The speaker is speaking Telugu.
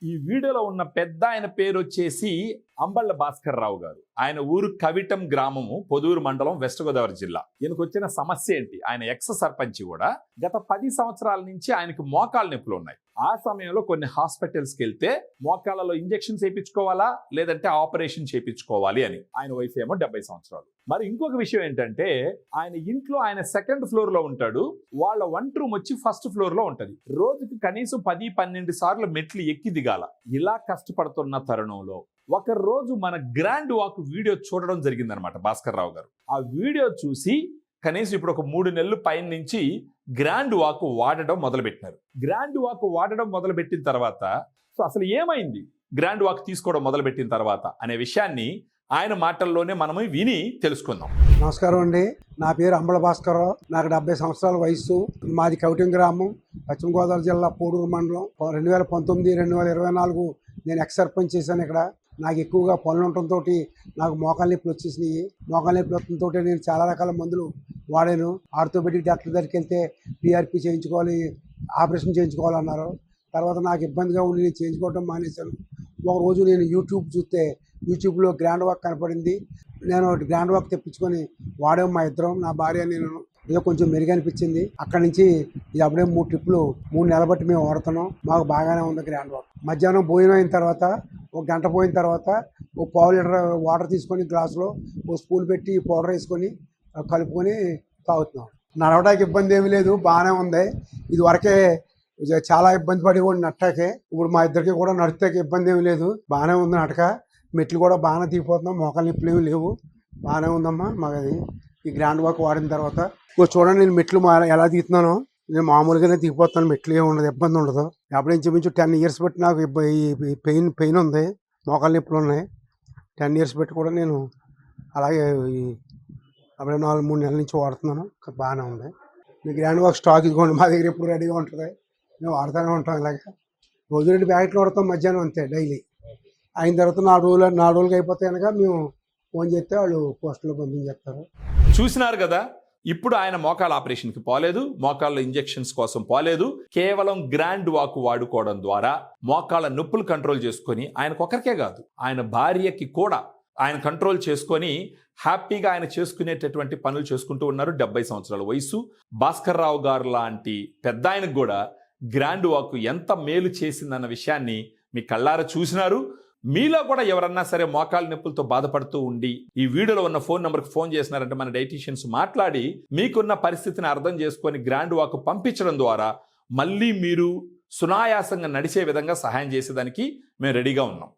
ఈ వీడియోలో ఉన్న పెద్ద ఆయన పేరు వచ్చేసి అంబళ్ళ భాస్కర్ రావు గారు. ఆయన ఊరు కవిటం గ్రామము, పొదూరు మండలం, వెస్ట్ గోదావరి జిల్లా. ఈయనకు వచ్చిన సమస్య ఏంటి? ఆయన ఎక్స్ సర్పంచ్ కూడా గత 10 సంవత్సరాల నుంచి ఆయనకు మోకాళ్ళ నొప్పులు ఉన్నాయి. ఆ సమయంలో కొన్ని హాస్పిటల్స్కి వెళ్తే మోకాళ్ళలో ఇంజెక్షన్స్ చేయించుకోవాలా లేదంటే ఆపరేషన్ చేయించుకోవాలి అని. ఆయన వయసు ఏమో 70 సంవత్సరాలు. మరి ఇంకొక విషయం ఏంటంటే ఆయన ఇంట్లో ఆయన 2nd ఫ్లోర్ లో ఉంటాడు. వాళ్ళ వంట రూమ్ వచ్చి 1st ఫ్లోర్ లో ఉంటది. రోజుకి కనీసం 10-12 సార్లు మెట్లు ఎక్కి దిగాల. ఇలా కష్టపడుతున్న తరుణంలో ఒక రోజు మన గ్రాండ్ వాక్ వీడియో చూడడం జరిగిందనమాట భాస్కర్ రావు గారు. ఆ వీడియో చూసి కనీసం ఇప్పుడు ఒక 3 నెలలు పైన నుంచి గ్రాండ్ వాక్ వాడడం మొదలుపెట్టినారు. గ్రాండ్ వాక్ వాడడం మొదలుపెట్టిన తర్వాత అసలు ఏమైంది గ్రాండ్ వాక్ తీసుకోవడం మొదలుపెట్టిన తర్వాత అనే విషయాన్ని ఆయన మాటల్లోనే మనము విని తెలుసుకుందాం. నమస్కారం అండి. నా పేరు అంబళ్ళ భాస్కరరావు. నాకు 70 సంవత్సరాల వయసు. మాది కవిటం గ్రామం, పశ్చిమ గోదావరి జిల్లా, పోడూరు మండలం. 2019-2024 నేను ఎక్స్ సర్పంచ్ చేశాను ఇక్కడ. నాకు ఎక్కువగా పనులు ఉండటంతో నాకు మోకాళ్ళ నొప్పులు వచ్చేసినాయి. మోకాళ్ళ నొప్పులు వచ్చడంతో నేను చాలా రకాల మందులు వాడాను. ఆర్థోపెడిక్ డాక్టర్ దగ్గరికి వెళ్తే పిఆర్పి చేయించుకోవాలి, ఆపరేషన్ చేయించుకోవాలన్నారు. తర్వాత నాకు ఇబ్బందిగా ఉండి నేను చేయించుకోవడం మానేశాను. ఒకరోజు నేను యూట్యూబ్ చూస్తే యూట్యూబ్లో గ్రాండ్ వాక్ కనపడింది. నేను గ్రాండ్ వాక్ తెప్పించుకొని వాడాము. మా ఇద్దరం, నా భార్య నేను. ఏదో కొంచెం మెరుగు అనిపించింది. అక్కడి నుంచి ఇది అప్పుడే 3 ట్రిప్పులు 3 నెలల బట్టి మేము వాడుతున్నాం. మాకు బాగానే ఉంది గ్రాండ్ వాక్. మధ్యాహ్నం భోజనం అయిన తర్వాత 1 గంట పోయిన తర్వాత 1 పావు లీటర్ వాటర్ తీసుకొని గ్లాసులో 1 స్పూన్ పెట్టి పౌడర్ వేసుకొని కలుపుకొని తాగుతున్నాం. నడవడానికి ఇబ్బంది ఏమీ లేదు, బాగానే ఉంది. ఇది వరకే చాలా ఇబ్బంది పడేవాడు నట్టకే. ఇప్పుడు మా ఇద్దరికి కూడా నడితే ఇబ్బంది ఏమీ లేదు, బాగానే ఉంది నడక. మెట్లు కూడా బాగానే దిగిపోతున్నాం, మోకాళ్ళ నొప్పులు ఏమి లేవు, బాగానే ఉందమ్మా మాకు. అది ఈ గ్రాండ్ వాక్ వాడిన తర్వాత చూడండి, నేను మెట్లు ఎలా దిగుతున్నానో. నేను మామూలుగానే దిగిపోతాను, మెట్లు ఏమి ఉండదు, ఇబ్బంది ఉండదు. అప్పుడు ఇంచుమించు 10 ఇయర్స్ బట్టి నాకు ఈ పెయిన్ ఉంది, మోకాళ్ళ నొప్పులు ఉన్నాయి. 10 ఇయర్స్ బట్టి కూడా నేను అలాగే అప్పుడే 4-3 నెలల నుంచి వాడుతున్నాను, బాగానే ఉంది. మీ గ్రాండ్ వాక్ స్టాక్ ఇదిగోండి, మా దగ్గర ఎప్పుడు రెడీగా ఉంటుంది. మేము వాడుతూనే ఉంటాం. ఇలాగే రోజు 2 ప్యాకెట్లు వాడతాం మధ్యాహ్నం, అంతే డైలీ. అయిన తర్వాత 4 రోజులకి అయిపోతే కనుక మేము ఫోన్ చేస్తే వాళ్ళు పోస్టులో పంపించేస్తారు. చూసినారు కదా, ఇప్పుడు ఆయన మోకాళ్ళ ఆపరేషన్కి పోలేదు, మోకాళ్ళ ఇంజెక్షన్స్ కోసం పోలేదు. కేవలం గ్రాండ్ వాక్ వాడుకోవడం ద్వారా మోకాళ్ళ నొప్పులు కంట్రోల్ చేసుకొని ఆయనకొకరికే కాదు, ఆయన భార్యకి కూడా ఆయన కంట్రోల్ చేసుకొని హ్యాపీగా ఆయన చేసుకునేటటువంటి పనులు చేసుకుంటూ ఉన్నారు. 70 సంవత్సరాల వయసు. భాస్కర్ రావు గారు లాంటి పెద్ద ఆయనకు కూడా గ్రాండ్ వాక్ ఎంత మేలు చేసిందన్న విషయాన్ని మీ కళ్ళారా చూసినారు. మీలో కూడా ఎవరన్నా సరే మోకాళ్ళ నొప్పులతో బాధపడుతూ ఉండి ఈ వీడియోలో ఉన్న ఫోన్ నెంబర్కి ఫోన్ చేసినారంటే మన డైటీషియన్స్ మాట్లాడి మీకున్న పరిస్థితిని అర్థం చేసుకొని గ్రాండ్ వాక్ పంపించడం ద్వారా మళ్ళీ మీరు సునాయాసంగా నడిచే విధంగా సహాయం చేసేదానికి మేము రెడీగా ఉన్నాం.